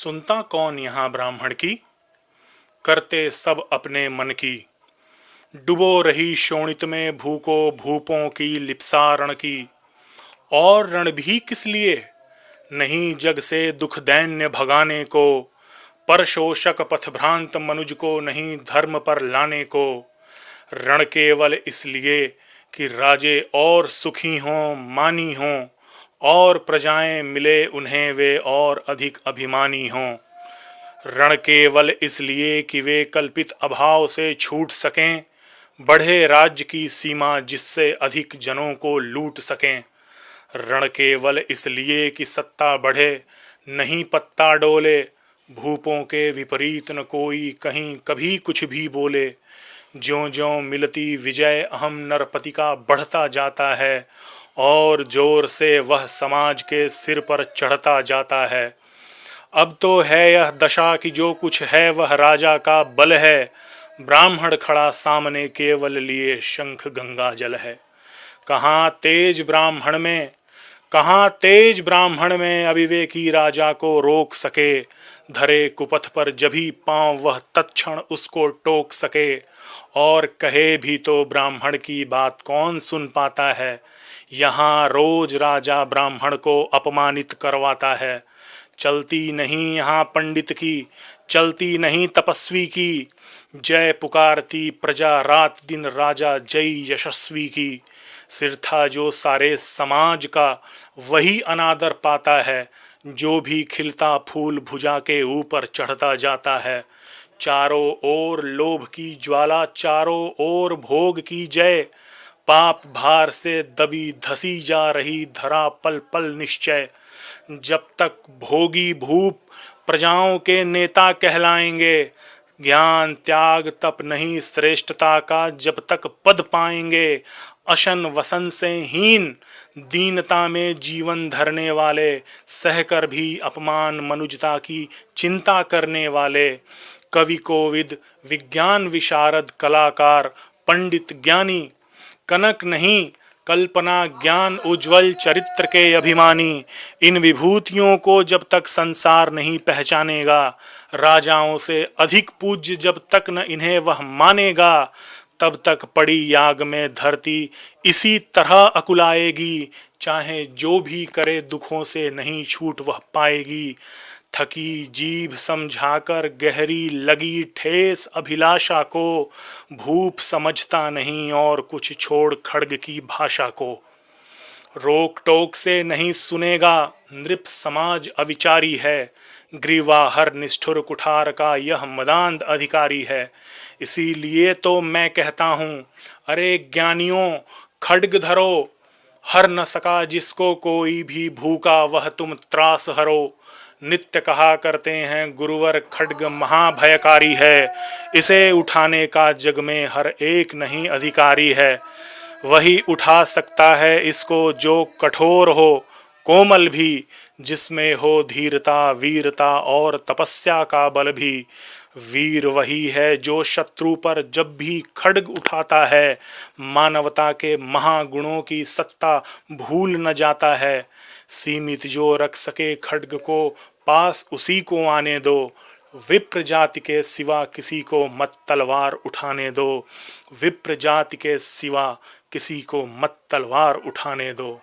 सुनता कौन यहाँ ब्राह्मण की, करते सब अपने मन की। डुबो रही शोणित में भूको भूपों की लिप्सा रण की। और रण भी किस लिए, नहीं जग से दुख दैन्य भगाने को। पर शोषक पथभ्रांत मनुज को नहीं धर्म पर लाने को। रण केवल इसलिए कि राजे और सुखी हों मानी हों, और प्रजाएं मिले उन्हें वे और अधिक अभिमानी हों। रण केवल इसलिए कि वे कल्पित अभाव से छूट सकें, बढ़े राज्य की सीमा जिससे अधिक जनों को लूट सकें। रण केवल इसलिए कि सत्ता बढ़े, नहीं पत्ता डोले, भूपों के विपरीत न कोई कहीं कभी कुछ भी बोले। ज्यों ज्यों मिलती विजय अहम नरपति का बढ़ता जाता है, और जोर से वह समाज के सिर पर चढ़ता जाता है। अब तो है यह दशा कि जो कुछ है वह राजा का बल है। ब्राह्मण खड़ा सामने केवल लिए शंख गंगा जल है। कहाँ तेज ब्राह्मण में अविवेकी राजा को रोक सके। धरे कुपथ पर जभी पांव वह तत्क्षण उसको टोक सके। और कहे भी तो ब्राह्मण की बात कौन सुन पाता है। यहाँ रोज राजा ब्राह्मण को अपमानित करवाता है। चलती नहीं यहाँ पंडित की, चलती नहीं तपस्वी की। जय पुकारती प्रजा रात दिन राजा जय यशस्वी की। सिर था जो सारे समाज का, वही अनादर पाता है। जो भी खिलता फूल भुजा के ऊपर चढ़ता जाता है। चारों ओर लोभ की ज्वाला, चारों ओर भोग की जय। पाप भार से दबी धसी जा रही धरा पल पल निश्चय। जब तक भोगी भूप प्रजाओं के नेता कहलाएंगे। ज्ञान त्याग तप नहीं श्रेष्ठता का जब तक पद पाएंगे। अशन वसन से हीन दीनता में जीवन धरने वाले, सहकर भी अपमान मनुजता की चिंता करने वाले। कवि कोविद विज्ञान विशारद कलाकार पंडित ज्ञानी, कनक नहीं कल्पना ज्ञान उज्ज्वल चरित्र के अभिमानी। इन विभूतियों को जब तक संसार नहीं पहचानेगा, राजाओं से अधिक पूज्य जब तक न इन्हें वह मानेगा, तब तक पड़ी याग में धरती इसी तरह अकुलाएगी। चाहे जो भी करे दुखों से नहीं छूट वह पाएगी। थकी जीभ समझाकर गहरी लगी ठेस अभिलाषा को। भूप समझता नहीं और कुछ छोड़ खड्ग की भाषा को। रोक टोक से नहीं सुनेगा, नृप समाज अविचारी है। ग्रीवा हर निष्ठुर कुठार का यह मदांध अधिकारी है। इसीलिए तो मैं कहता हूँ, अरे ज्ञानियों खड्ग धरो। हर न सका जिसको कोई भी भूखा वह तुम त्रास हरो। नित्य कहा करते हैं गुरुवर खड्ग महाभयकारी है। इसे उठाने का जग में हर एक नहीं अधिकारी है। वही उठा सकता है इसको जो कठोर हो कोमल भी, जिसमें हो धीरता वीरता और तपस्या का बल भी। वीर वही है जो शत्रु पर जब भी खड्ग उठाता है, मानवता के महागुणों की सत्ता भूल न जाता है। सीमित जो रख सके खड्ग को पास उसी को आने दो। विप्र जाति के सिवा किसी को मत तलवार उठाने दो। विप्र जाति के सिवा किसी को मत तलवार उठाने दो।